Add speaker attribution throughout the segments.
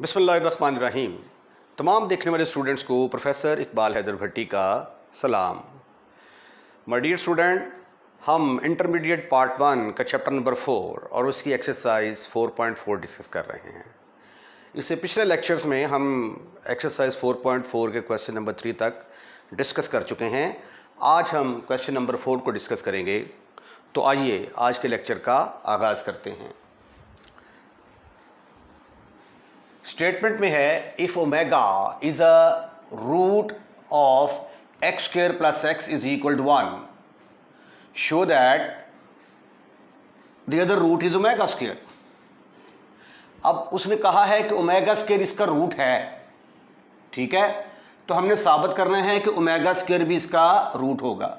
Speaker 1: बिस्मिल्लाहिर्रहमानिर्रहीम। तमाम देखने वाले स्टूडेंट्स को प्रोफेसर इकबाल हैदर भट्टी का सलाम। माय डियर स्टूडेंट, हम इंटरमीडिएट पार्ट 1 का चैप्टर नंबर 4 और उसकी एक्सरसाइज 4.4 डिस्कस कर रहे हैं। इससे पिछले लेक्चर्स में हम एक्सरसाइज 4.4 के क्वेश्चन नंबर 3 तक डिस्कस कर चुके हैं। आज हम क्वेश्चन नंबर 4 को डिस्कस करेंगे। तो आइए आज के लेक्चर का आगाज़ करते हैं। स्टेटमेंट में है if omega is a root of x square plus x is equal to 1, show that the other root is omega square. अब उसने कहा है कि ओमेगा स्क्वायर इसका रूट है, ठीक है। तो हमने साबित करना है कि ओमेगा स्क्वायर भी इसका रूट होगा।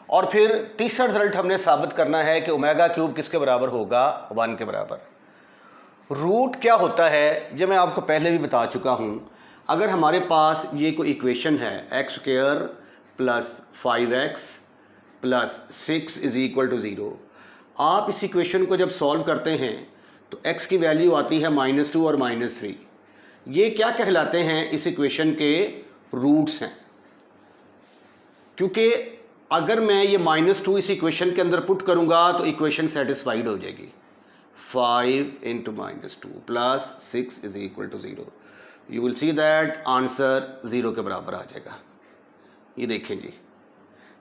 Speaker 1: और फिर तीसरा रिजल्ट हमने साबित करना है कि ओमेगा क्यूब किसके बराबर होगा, 1 के बराबर। रूट क्या होता है ये मैं आपको पहले भी बता चुका हूँ। अगर हमारे पास ये कोई इक्वेशन है x square plus 5x plus 6 is equal to 0, आप इस इक्वेशन को जब सॉल्व करते हैं तो x की वैल्यू आती है -2 और -3। ये क्या कहलाते हैं, इस इक्वेशन के रूट्स हैं। क्योंकि अगर मैं ये -2 इस इक्वेशन के अंदर पुट करूँगा तो इक्वेशन सेटिस्फाइड हो जाएगी। 5 into -2 plus 6 is equal to 0. You will see that answer 0 के बराबर आ जाएगा। ये देखें जी,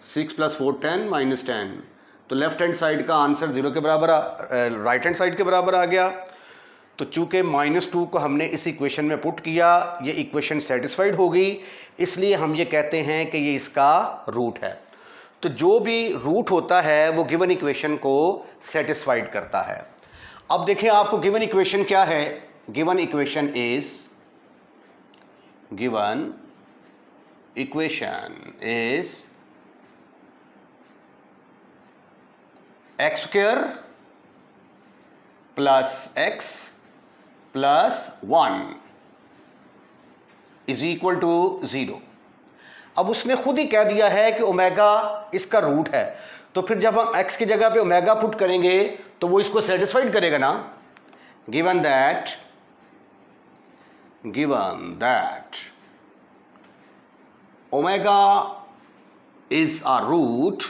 Speaker 1: 6 + 4 10 -10, तो लेफ्ट हैंड साइड का आंसर 0 के बराबर, राइट हैंड साइड के बराबर आ गया। तो चूँकि -2 को हमने इस इक्वेशन में पुट किया, ये इक्वेशन सेटिस्फाइड हो गई, इसलिए हम ये कहते हैं कि ये इसका रूट है। तो जो भी रूट होता है वो गिवन इक्वेशन को सेटिस्फाइड करता है। अब देखें आपको गिवन इक्वेशन क्या है। Given equation is x square plus x plus 1 is equal to 0। अब उसने खुद ही कह दिया है कि ओमेगा इसका रूट है, तो फिर जब हम x की जगह पे ओमेगा पुट करेंगे तो वो इसको सेटिस्फाइड करेगा ना। Given that omega is a root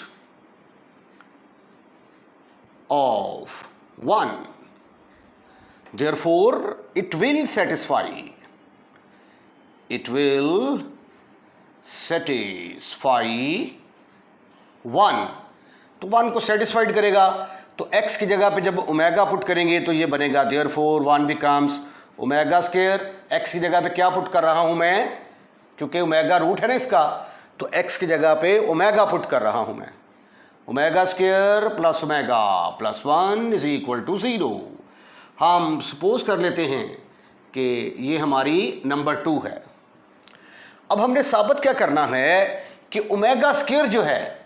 Speaker 1: of 1, therefore it will satisfy 1, तो 1 को सेटिस्फाइड करेगा। तो x की जगह पे जब ओमेगा पुट करेंगे तो ये बनेगा therefore 1 becomes omega square. x की जगह पे क्या पुट कर रहा हूं मैं, क्योंकि ओमेगा रूट है ना इसका, तो x की जगह पे ओमेगा पुट कर रहा हूं मैं। Omega square plus omega plus 1 is equal to 0। हम सपोज कर लेते हैं कि ये हमारी नंबर 2 है। अब हमने साबित क्या करना है कि ओमेगा स्क्वायर जो है,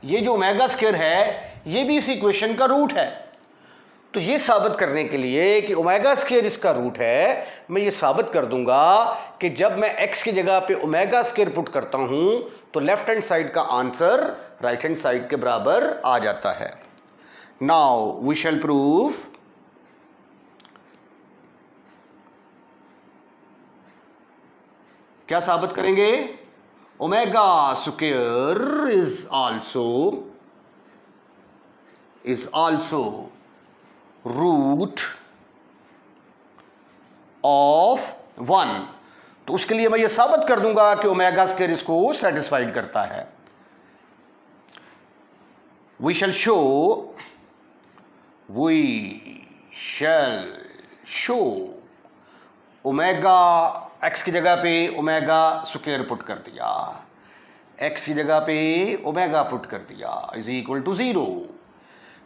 Speaker 1: ये जो ओमेगा स्क्वायर है ये भी इस इक्वेशन का रूट है। तो ये साबित करने के लिए कि ओमेगा स्क्वायर इसका रूट है, मैं ये साबित कर दूंगा कि जब मैं x की जगह पे ओमेगा स्क्वायर पुट करता हूं तो लेफ्ट हैंड साइड का आंसर राइट हैंड साइड के बराबर आ जाता है। नाउ वी शैल प्रूव क्या साबित करेंगे, omega square is also root of 1। तो उसके लिए मैं ये साबित कर दूंगा कि ओमेगा स्क्वायर इसको सेटिस्फाइड करता है। We shall show omega, x की जगह पे ओमेगा स्क्वायर पुट कर दिया, x की जगह पे ओमेगा पुट कर दिया, is equal to 0।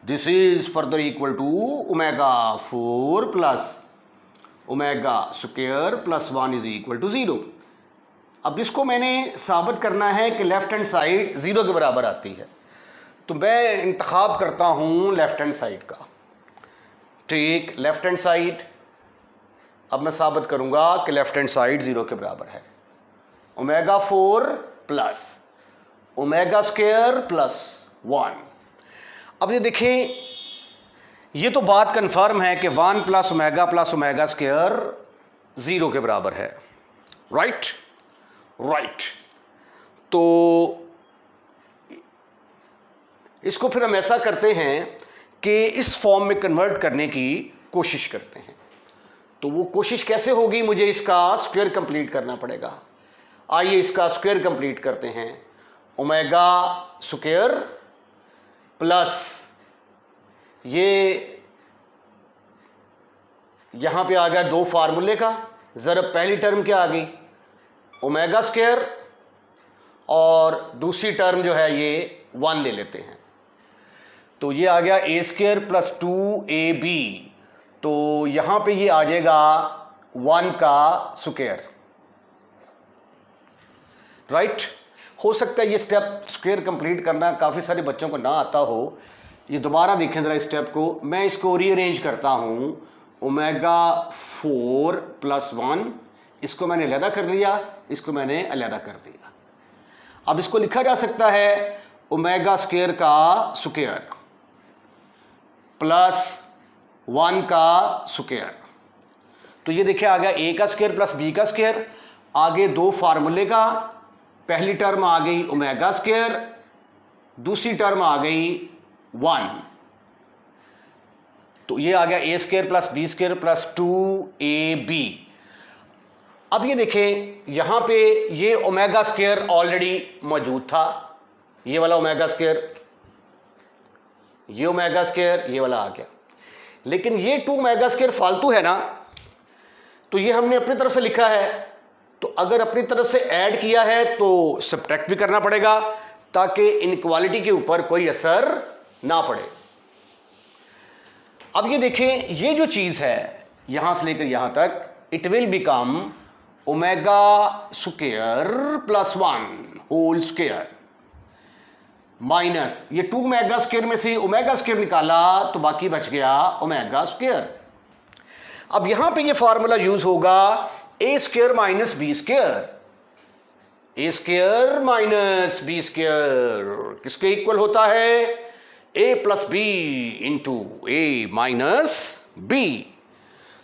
Speaker 1: This is further equal to omega 4 plus omega square plus 1 is equal to 0। अब इसको मैंने साबित करना है कि लेफ्ट हैंड साइड 0 के बराबर आती है, तो मैं इंतखाब करता हूं लेफ्ट हैंड साइड का। ठीक, लेफ्ट हैंड साइड अब मैं साबित करूंगा कि लेफ्ट हैंड साइड 0 के बराबर है। Omega 4 plus omega square plus 1। अब ये देखें, ये तो बात कन्फर्म है कि 1 प्लस ओमेगा स्क्वायर 0 के बराबर है। Right right. तो इसको फिर हम ऐसा करते हैं कि इस फॉर्म में कन्वर्ट करने की कोशिश करते हैं। तो वो कोशिश कैसे होगी, मुझे इसका स्क्वायर कंप्लीट करना पड़ेगा। आइए इसका स्क्वायर कंप्लीट करते हैं। ओमेगा स्क्वायर प्लस ये यहां पे आ गया 2 फार्मूले का, जरा पहली टर्म क्या आ गई, ओमेगा स्क्वायर, और दूसरी टर्म जो है ये 1 ले लेते हैं। तो ये आ गया ए स्क्वायर प्लस 2ab, तो यहां पे ये आ जाएगा 1 का स्क्वायर। राइट। हो सकता है ये स्टेप स्क्वायर कंप्लीट करना काफ़ी सारे बच्चों को ना आता हो। ये दोबारा देखें ज़रा स्टेप को, मैं इसको रीअरेंज करता हूं। ओमेगा 4 प्लस 1, इसको मैंने अलहदा कर लिया, इसको मैंने अलहदा कर दिया। अब इसको लिखा जा सकता है ओमेगा स्क्वायर का स्क्वायर प्लस 1 का स्क्वायर। तो ये देखिए आ गया a का स्क्वायर प्लस b का स्क्वायर, आगे 2 फार्मूले का, पहली टर्म आ गई ओमेगा स्क्वायर, दूसरी टर्म आ गई 1, तो ये आ गया a square plus b square plus 2ab। अब ये देखें यहां पे ये ओमेगा स्क्वायर ऑलरेडी मौजूद था, ये वाला ओमेगा स्क्वायर, ये ओमेगा स्क्वायर, ये वाला आ गया। लेकिन ये 2 ओमेगा स्क्वायर फालतू है ना, तो ये हमने अपनी तरफ से लिखा है। तो अगर अपनी तरफ से ऐड किया है तो सब्ट्रैक्ट भी करना पड़ेगा, ताकि इनइक्वालिटी के ऊपर कोई असर ना पड़े। अब ये देखें, ये जो चीज है यहां से लेकर यहां तक, it will become omega square plus 1 whole square minus ये 2 ओमेगा स्क्वायर में से ओमेगा स्क्वायर निकाला तो बाकी बच गया ओमेगा स्क्वायर। अब यहां पे ये फार्मूला यूज होगा ए स्क्वायर माइनस बी स्क्वायर, ए स्क्वायर माइनस बी स्क्वायर किसके इक्वल होता है, ए प्लस बी इंटू ए माइनस बी।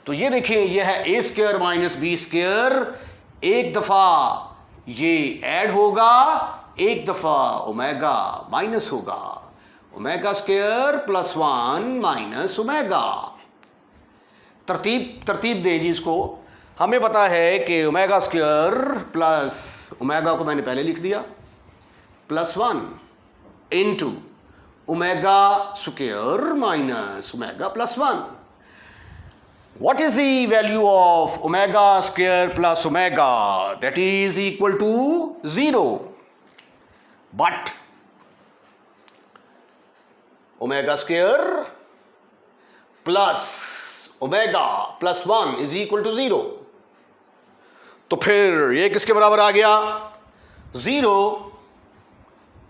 Speaker 1: तो ये देखिए ये है ए स्क्वायर माइनस बी स्क्वायर, एक दफा ये ऐड होगा, एक दफा ओमेगा माइनस होगा, omega square plus 1 minus omega. तरतीब दें जी इसको। हमें पता है कि ओमेगा स्क्वायर प्लस ओमेगा को मैंने पहले लिख दिया plus 1 into omega square minus omega plus 1। What is the value of omega square plus omega? That is equal to 0. But omega square plus omega plus 1 is equal to 0. तो फिर ये किसके बराबर आ गया, 0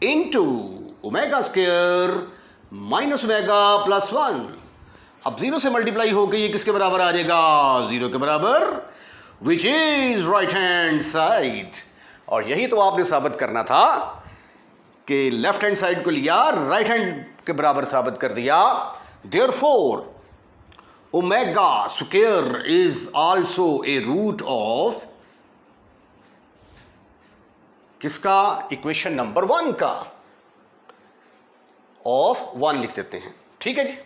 Speaker 1: into omega square minus omega plus 1। अब 0 से multiply होकर ये किसके बराबर आ जाएगा, 0 के बराबर, which is right hand side. और यही तो आपने साबित करना था कि लेफ्ट हैंड साइड को लिया, राइट हैंड के बराबर साबित कर दिया। Therefore omega square is also a root of किसका, इक्वेशन नंबर 1 का, ऑफ 1 लिख देते हैं। ठीक है जी।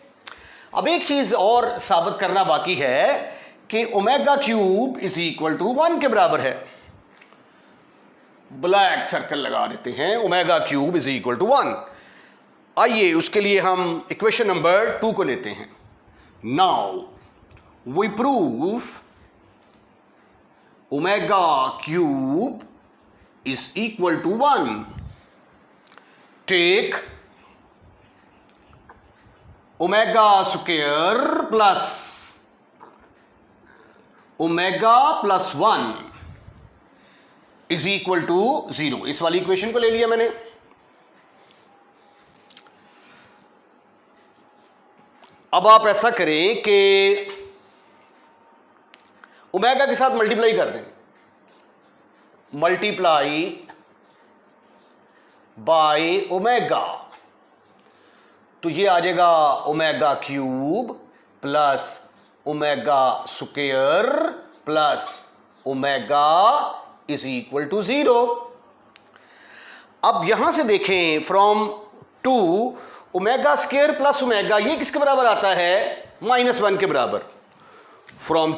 Speaker 1: अब एक चीज और साबित करना बाकी है कि omega cube is equal to 1 के बराबर है। ब्लैक सर्कल लगा देते हैं, omega cube is equal to 1। आइए उसके लिए हम इक्वेशन नंबर 2 को लेते हैं। Now we prove omega cube is equal to 1। Take omega square plus omega plus 1 is equal to 0। इस वाली इक्वेशन को ले लिया मैंने। अब आप ऐसा करें कि ओमेगा के साथ मल्टीप्लाई कर दें, मल्टीप्लाई बाय ओमेगा, तो ये आ जाएगा omega cube plus omega square plus omega is equal to 0। अब यहां से देखें from 2 omega square plus omega ये किसके बराबर आता है? -1 के बराबर। From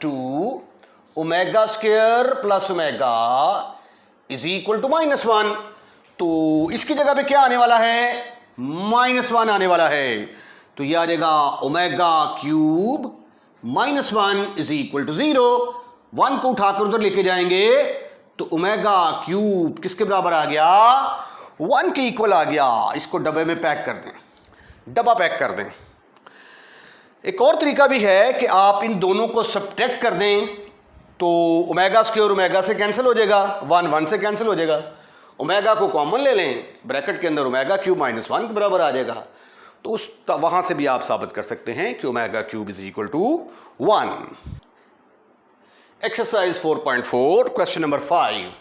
Speaker 1: two omega square plus omega is equal to -1। तो इसकी जगह पे क्या आने वाला है? -1 आने वाला है। तो यह आ जाएगा omega cube -1 is equal to 0। 1 को उठाकर उधर लेके जाएंगे तो ओमेगा क्यूब किसके बराबर आ गया? 1 के इक्वल आ गया। इसको डब्बे में पैक कर दें, डब्बा पैक कर दें। एक और तरीका भी है कि आप इन दोनों को सब्ट्रैक्ट कर दें तो ओमेगा स्क्वायर ओमेगा से कैंसिल हो जाएगा, 1 से कैंसिल हो जाएगा। ओमेगा को कॉमन ले लें, ब्रैकेट के अंदर ओमेगा क्यूब -1 के बराबर आ जाएगा। तो वहां से भी आप साबित कर सकते हैं कि omega cube is equal to 1। Exercise 4.4 question number 5।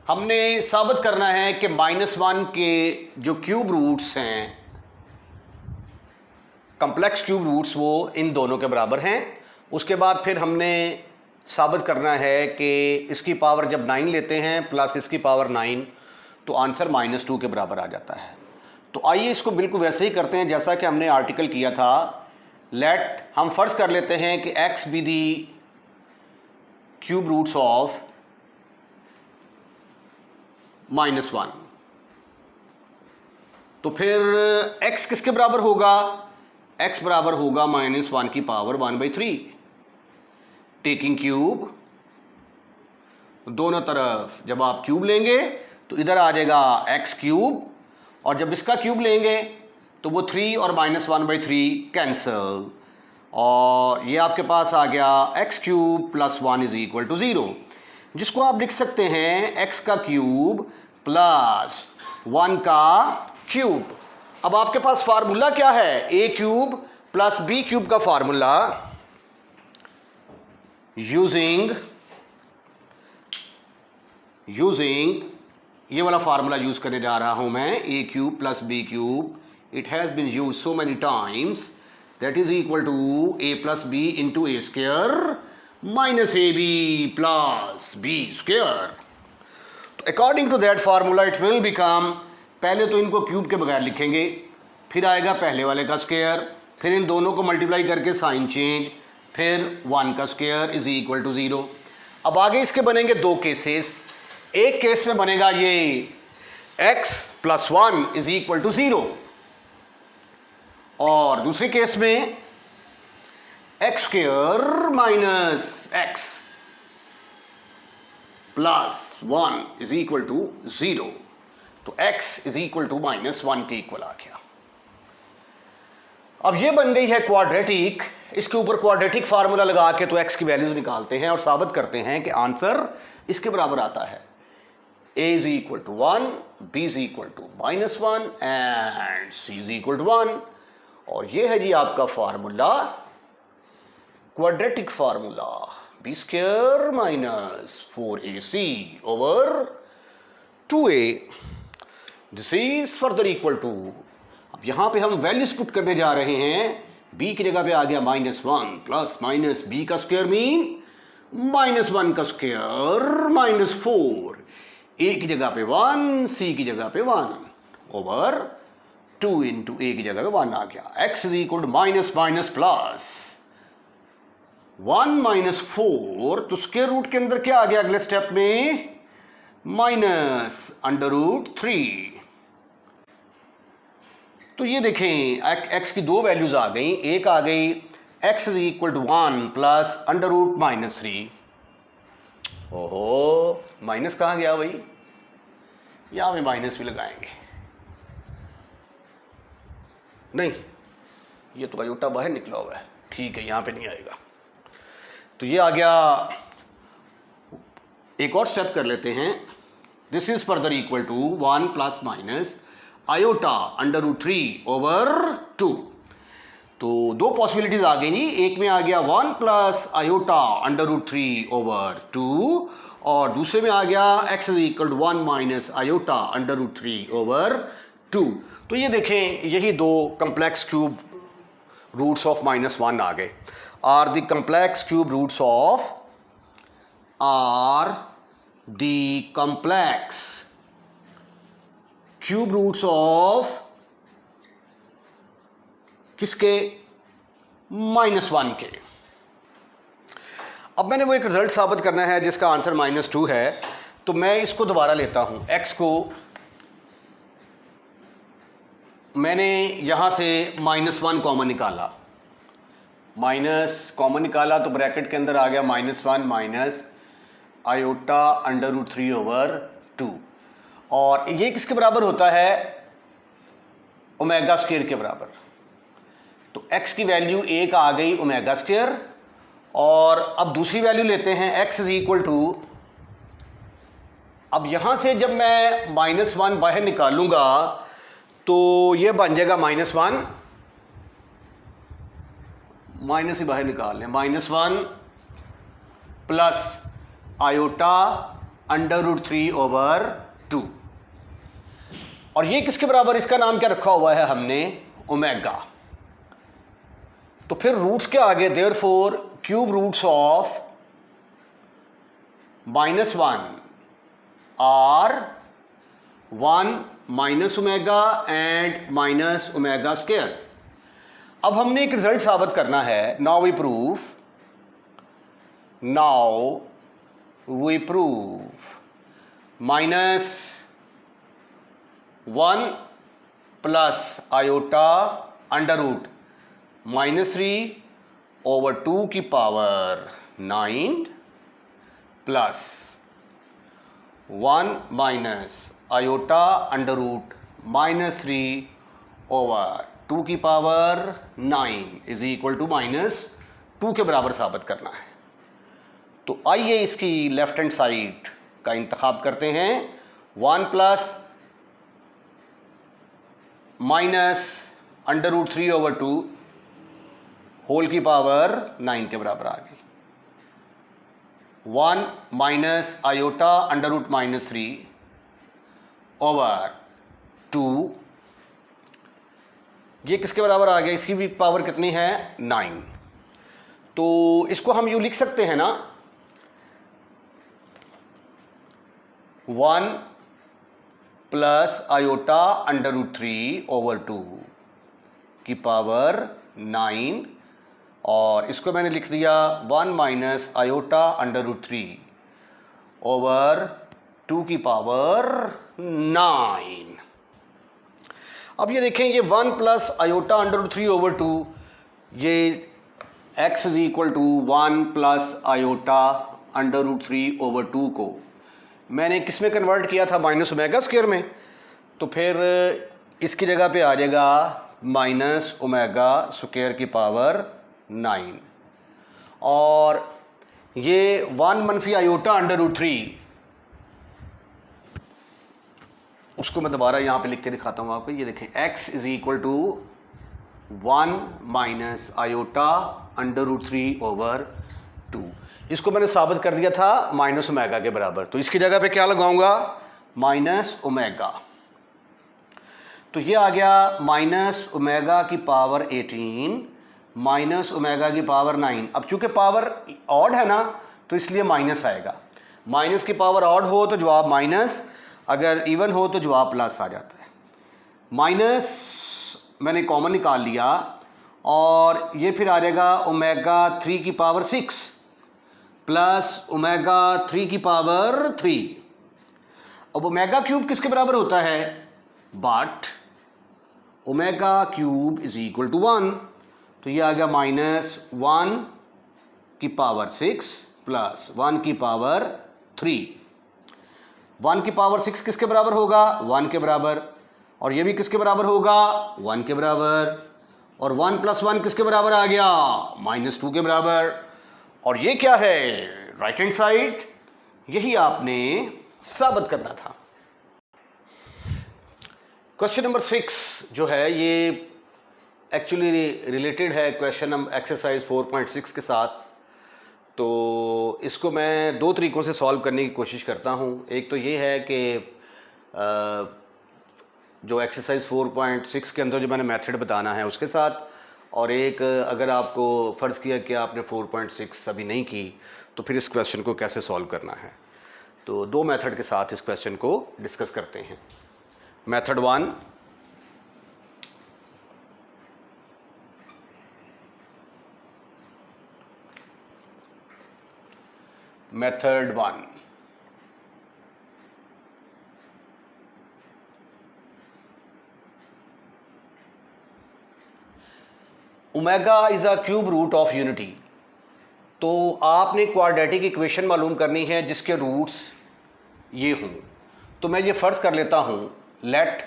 Speaker 1: हमने साबित करना है कि -1 के जो क्यूब रूट्स हैं, कॉम्प्लेक्स क्यूब रूट्स, वो इन दोनों के बराबर हैं। उसके बाद फिर हमने साबित करना है कि इसकी पावर जब 9 लेते हैं प्लस इसकी पावर 9 तो आंसर -2 के बराबर आ जाता है। तो आइए इसको बिल्कुल वैसे ही करते हैं जैसा कि हमने आर्टिकल किया था। लेट हम फर्ज कर लेते हैं कि x be the cube roots of -1। तो फिर x किसके बराबर होगा? x बराबर होगा -1 की पावर 1/3। टेकिंग क्यूब, दोनों तरफ जब आप क्यूब लेंगे तो इधर आ जाएगा x क्यूब, और जब इसका क्यूब लेंगे तो वो 3 और -1/3 कैंसल, और ये आपके पास आ गया x cube plus 1 is equal to 0, जिसको आप लिख सकते हैं x का क्यूब प्लस 1 का क्यूब। अब आपके पास फार्मूला क्या है? a cube plus b cube का फार्मूला यूजिंग ये वाला फार्मूला यूज करने जा रहा हूं मैं, a cube plus b cube. It has been use so many times, that is equal to a plus b into a square minus ab plus b square. तो according to that formula it will become, पहले तो इनको cube के बगैर लिखेंगे, फिर आएगा पहले वाले का स्क्वायर, फिर इन दोनों को मल्टीप्लाई करके साइन चेंज, फिर 1 का स्क्वायर इज इक्वल टू 0। अब आगे इसके बनेंगे दो केसेस। एक केस में बनेगा ये x plus 1 is equal to 0, और दूसरे केस में x square minus x plus 1 is equal to 0। तो x इज इक्वल टू -1 के इक्वल आ गया। अब ये बन गई है क्वाड्रेटिक। इसके ऊपर क्वाड्रेटिक फार्मूला लगा के तो x की वैल्यूज निकालते हैं और साबित करते हैं कि आंसर इसके बराबर आता है। a is equal to 1, b is equal to -1 and c is equal to 1। और ये है जी आपका formula, quadratic formula, b square minus 4ac over 2a। This is further equal to, अब यहां पे हम वैल्यूज पुट करने जा रहे हैं। b की जगह पे आ गया -1 प्लस माइनस b का स्क्वायर मीन -1 का स्क्वायर -4, a की जगह पे 1, c की जगह पे 1 ओवर 2 इंटू a की जगह पे 1 आ गया। x is equal to minus minus plus 1 minus 4, तो स्क्वायर रूट के अंदर क्या आ गया अगले स्टेप में? -√3। तो ये देखें x की दो वैल्यूज आ गई। एक आ गई x is equal to 1 plus √-3। ओहो, माइनस कहाँ गया भाई? यहां में माइनस भी लगाएंगे, नहीं ये तो आयोटा बाहर निकला हुआ है, ठीक है यहां पे नहीं आएगा। तो ये आ गया। एक और स्टेप कर लेते हैं। This is further equal to 1 plus minus iota √3 over 2। तो दो पॉसिबिलिटीज आ गई जी। एक में आ गया 1 प्लस आयोटा √3 ओवर 2, और दूसरे में आ गया x is equal to 1 minus iota √3 over 2। तो ये देखें, यही दो कम्प्लेक्स क्यूब रूट्स ऑफ -1 आ गए, are the complex cube roots of, are the complex cube roots of किसके? -1 के। अब मैंने वो एक रिजल्ट साबित करना है जिसका आंसर -2 है, तो मैं इसको दोबारा लेता हूं। x को मैंने यहां से -1 कॉमन निकाला, माइनस कॉमन निकाला तो ब्रैकेट के अंदर आ गया -1 माइनस आयोटा √3/2, और ये किसके बराबर होता है? ओमेगा स्क्वायर के बराबर। तो x की वैल्यू 1 आ गई ओमेगा स्क्वायर, और अब दूसरी वैल्यू लेते हैं x इज इक्वल टू, अब यहां से जब मैं -1 बाहर निकालूंगा तो ये बन जाएगा -1, माइनस ही बाहर निकाल लें, -1 प्लस आयोटा √3/2, और ये किसके बराबर? इसका नाम क्या रखा हुआ है हमने? ओमेगा। तो फिर रूट्स के आगे therefore cube roots of -1 are 1 minus omega and minus omega square. अब हमने एक रिजल्ट साबित करना है। Now we prove -1 plus iota √-3/2 की पावर 9 प्लस 1 माइनस आयोटा √-3/2 की पावर 9 इज इक्वल टू -2 के बराबर साबित करना है। तो आइए इसकी लेफ्ट हैंड साइड का इंतखाब करते हैं। 1 प्लस माइनस √3/2 होल की पावर 9 के बराबर आ गई। 1 माइनस आयोटा √-3/2, ये किसके बराबर आ गया? इसकी भी पावर कितनी है? 9। तो इसको हम यूँ लिख सकते हैं ना, 1 प्लस आयोटा √3/2 की पावर 9, और इसको मैंने लिख दिया 1 माइनस आयोटा √3/2 की पावर 9। अब ये देखें, ये 1 प्लस आयोटा √3/2, ये x is equal to 1 plus iota √3/2 को मैंने किस में कन्वर्ट किया था? माइनस ओमेगा स्क्वायर में। तो फिर इसकी जगह पे आ जाएगा माइनस ओमेगा स्क्वायर की पावर 9, और ये 1 मनफी आयोटा √3, उसको मैं दोबारा यहाँ पे लिख के दिखाता हूँ आपको। ये देखें, x is equal to 1 minus iota √3/2, इसको मैंने साबित कर दिया था माइनस ओमेगा के बराबर। तो इसकी जगह पे क्या लगाऊंगा? Minus omega. तो ये आ गया माइनस ओमेगा की पावर 18 माइनस ओमेगा की पावर 9। अब चूंकि पावर ऑड है ना, तो इसलिए माइनस आएगा। माइनस की पावर ऑड हो तो जवाब माइनस, अगर इवन हो तो जवाब प्लस आ जाता है। माइनस मैंने कॉमन निकाल लिया, और ये फिर आ जाएगा ओमेगा 3 की पावर 6 प्लस ओमेगा 3 की पावर 3। अब ओमेगा क्यूब किसके बराबर होता है? But omega cube is equal to 1, तो ये आ गया -1 की पावर 6 प्लस 1 की पावर 3। 1 की पावर 6 किसके बराबर होगा? 1 के बराबर, और ये भी किसके बराबर होगा? 1 के बराबर, और 1 प्लस 1 किसके बराबर आ गया? -2 के बराबर। और ये क्या है? Right hand side. यही आपने साबित करना था। क्वेश्चन नंबर 6 जो है, ये एक्चुअली रिलेटेड है क्वेश्चन नंबर एक्सरसाइज 4.6 के साथ। तो इसको मैं दो तरीक़ों से सॉल्व करने की कोशिश करता हूँ। एक तो ये है कि जो एक्सरसाइज 4.6 के अंदर जो मैंने मेथड बताना है उसके साथ, और एक अगर आपको फ़र्ज़ किया कि आपने 4.6 अभी नहीं की, तो फिर इस क्वेश्चन को कैसे सॉल्व करना है। तो दो मेथड के साथ इस क्वेश्चन को डिस्कस करते हैं। Method 1, method 1, omega is a cube root of unity. तो आपने क्वाड्रेटिक इक्वेशन मालूम करनी है जिसके रूट्स ये हों। तो मैं ये फ़र्ज़ कर लेता हूँ, let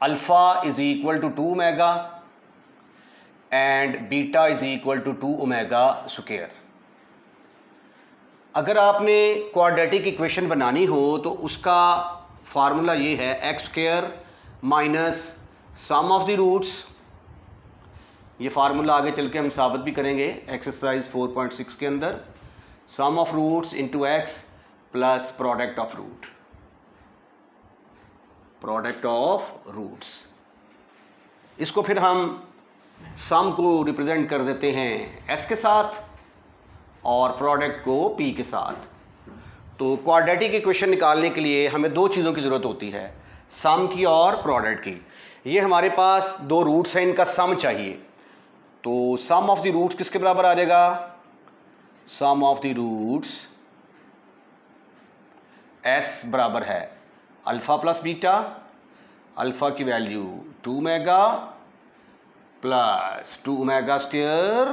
Speaker 1: alpha is equal to 2 omega and beta is equal to 2 omega square. अगर आपने क्वाड्रेटिक इक्वेशन बनानी हो तो उसका फार्मूला ये है x square minus sum of the roots. ये फार्मूला आगे चल के हम साबित भी करेंगे एक्सरसाइज 4.6 के अंदर। Sum of roots into x plus product of root, product of roots. इसको फिर हम सम को रिप्रेजेंट कर देते हैं एस के साथ और प्रोडक्ट को पी के साथ। तो क्वाड्रेटिक इक्वेशन निकालने के लिए हमें दो चीज़ों की ज़रूरत होती है, सम की और प्रोडक्ट की। ये हमारे पास दो रूट्स हैं, इनका सम चाहिए। तो सम ऑफ द रूट्स किसके बराबर आ जाएगा? सम ऑफ द रूट्स एस बराबर है अल्फ़ा प्लस बीटा। अल्फ़ा की value 2 omega plus 2 omega square,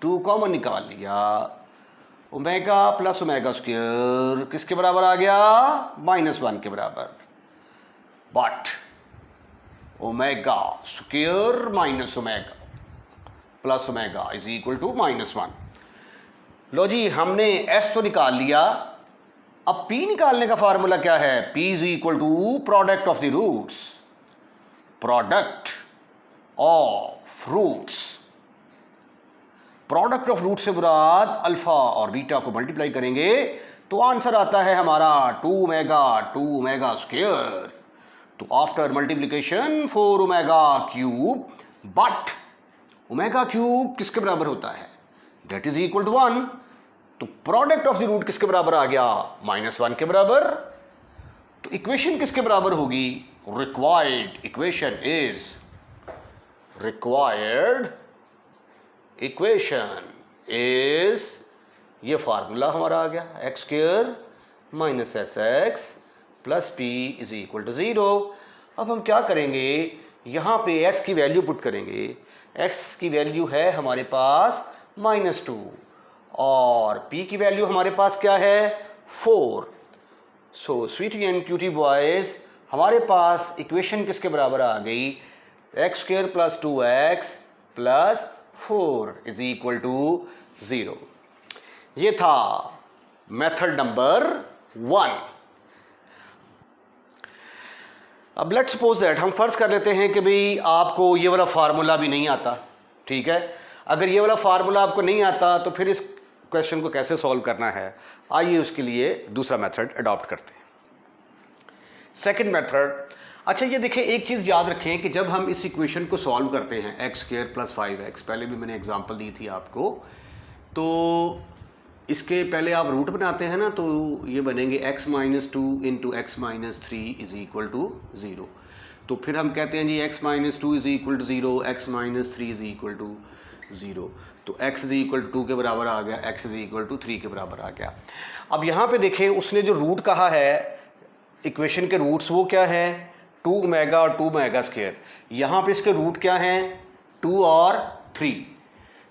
Speaker 1: 2 common निकाल लिया, ओमेगा प्लस ओमेगा स्क्वायर किसके बराबर आ गया? -1 के बराबर। But omega square minus omega plus omega is equal to -1। लो जी, हमने एस तो निकाल लिया। अब पी निकालने का फार्मूला क्या है? P is equal to product of the roots, product of roots. Product of root से मुराद अल्फा और बीटा को मल्टीप्लाई करेंगे तो आंसर आता है हमारा 2 ओमेगा स्क्वायर। तो after multiplication 4 omega cube, but omega cube किसके बराबर होता है? That is equal to 1। तो प्रोडक्ट ऑफ द रूट किसके बराबर आ गया? -1 के बराबर। तो इक्वेशन किसके बराबर होगी? Required equation is, required equation is, ये फार्मूला हमारा आ गया x square minus s x plus p is equal to 0। अब हम क्या करेंगे, यहाँ पे s की वैल्यू पुट करेंगे। x की वैल्यू है हमारे पास -2 और p की वैल्यू हमारे पास क्या है? 4। So sweetie and cutie boys, हमारे पास इक्वेशन किसके बराबर आ गई? X square plus 2x plus 4 is equal to 0। ये था मेथड नंबर 1। अब लेट्स सपोज दैट, हम फर्ज कर लेते हैं कि भाई आपको ये वाला फार्मूला भी नहीं आता। ठीक है, अगर ये वाला फार्मूला आपको नहीं आता तो फिर इस क्वेश्चन को कैसे सॉल्व करना है? आइए उसके लिए दूसरा मेथड अडॉप्ट करते हैं, सेकंड मेथड। अच्छा, ये देखिए, एक चीज़ याद रखें कि जब हम इस इक्वेशन को सॉल्व करते हैं एक्स स्क्वायर प्लस 5x, पहले भी मैंने एग्जांपल दी थी आपको, तो इसके पहले आप रूट बनाते हैं ना, तो ये बनेंगे x - 2 into x - 3 is equal to 0। तो फिर हम कहते हैं जी x - 2 is equal to 0, x - 3 is equal to 0। तो x इज इक्वल टू 2 के बराबर आ गया, x इज इक्वल टू 3 के बराबर आ गया। अब यहाँ पे देखें, उसने जो रूट कहा है, इक्वेशन के रूट्स वो क्या है? 2 ओमेगा और 2 ओमेगा स्क्वायर। यहाँ पे इसके रूट क्या हैं? 2 और 3।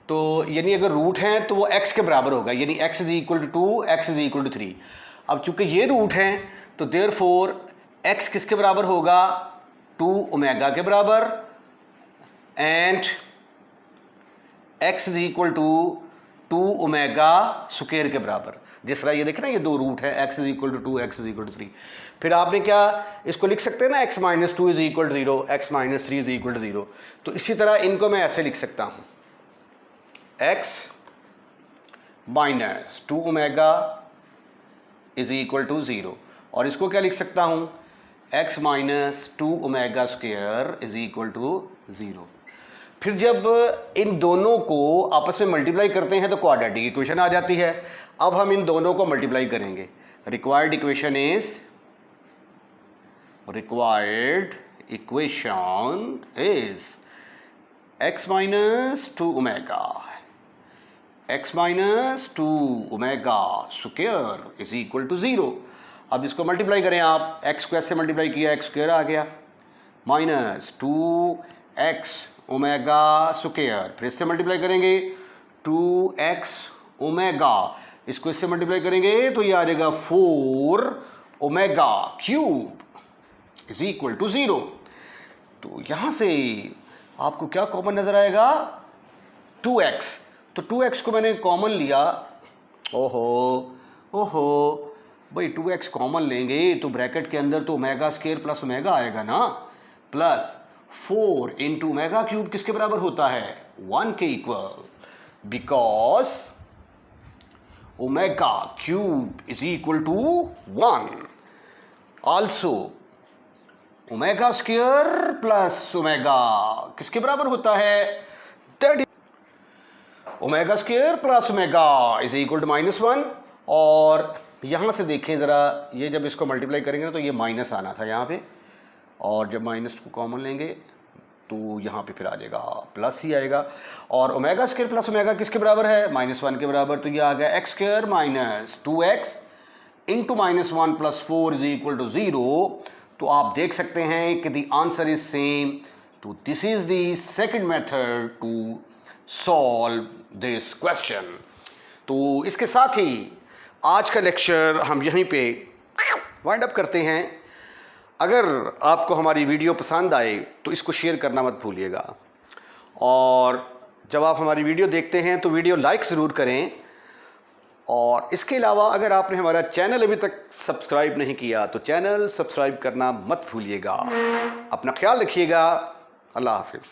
Speaker 1: तो यानी अगर रूट हैं तो वो x के बराबर होगा, यानी x is equal to 2, x is equal to 3। अब चूंकि ये रूट हैं तो देयरफॉर x किसके बराबर होगा? 2 ओमेगा के बराबर, and x is equal to 2 omega square के बराबर। जिस तरह ये देखें ना, ये दो रूट है, x is equal to 2, x is equal to 3। फिर आपने क्या इसको लिख सकते हैं ना, x - 2 is equal to 0, x - 3 is equal to 0। तो इसी तरह इनको मैं ऐसे लिख सकता हूँ, x - 2 omega is equal to 0, और इसको क्या लिख सकता हूँ? x - 2 omega square is equal to 0। फिर जब इन दोनों को आपस में मल्टीप्लाई करते हैं तो क्वाड्रेटिक इक्वेशन आ जाती है। अब हम इन दोनों को मल्टीप्लाई करेंगे। Required equation is x minus 2 omega square is equal to 0। अब इसको मल्टीप्लाई करें आप, x स्क्वायर से मल्टीप्लाई किया, x स्क्वायर आ गया, माइनस 2x ओमेगा स्क्वायर, फिर इससे मल्टीप्लाई करेंगे 2x ओमेगा, इसको इससे मल्टीप्लाई करेंगे तो ये आ जाएगा 4 omega cube is equal to 0। तो यहां से आपको क्या कॉमन नजर आएगा? 2x। तो 2x को मैंने कॉमन लिया। ओहो भाई 2x कॉमन लेंगे तो ब्रैकेट के अंदर तो ओमेगा स्क्वायर प्लस ओमेगा आएगा ना, प्लस 4 इंटू ओमेगा क्यूब किसके बराबर होता है? 1 के equal, because omega cube is equal to 1। Also omega square plus omega किसके बराबर होता है? That omega square plus omega is equal to -1। और यहां से देखें ज़रा, ये जब इसको मल्टीप्लाई करेंगे ना तो ये माइनस आना था यहाँ पे, और जब माइनस को कॉमन लेंगे तो यहाँ पे फिर आ जाएगा प्लस ही आएगा। और ओमेगा स्क्वायर प्लस ओमेगा किसके बराबर है? -1 के बराबर। तो ये आ गया x square minus 2x into -1 plus 4 is equal to 0। तो आप देख सकते हैं कि द आंसर इज सेम। तो this is the second method to solve this question. तो इसके साथ ही आज का लेक्चर हम यहीं पे वाइंड अप करते हैं। अगर आपको हमारी वीडियो पसंद आए तो इसको शेयर करना मत भूलिएगा, और जब आप हमारी वीडियो देखते हैं तो वीडियो लाइक ज़रूर करें। और इसके अलावा अगर आपने हमारा चैनल अभी तक सब्सक्राइब नहीं किया तो चैनल सब्सक्राइब करना मत भूलिएगा। अपना ख्याल रखिएगा। अल्लाह हाफिज़।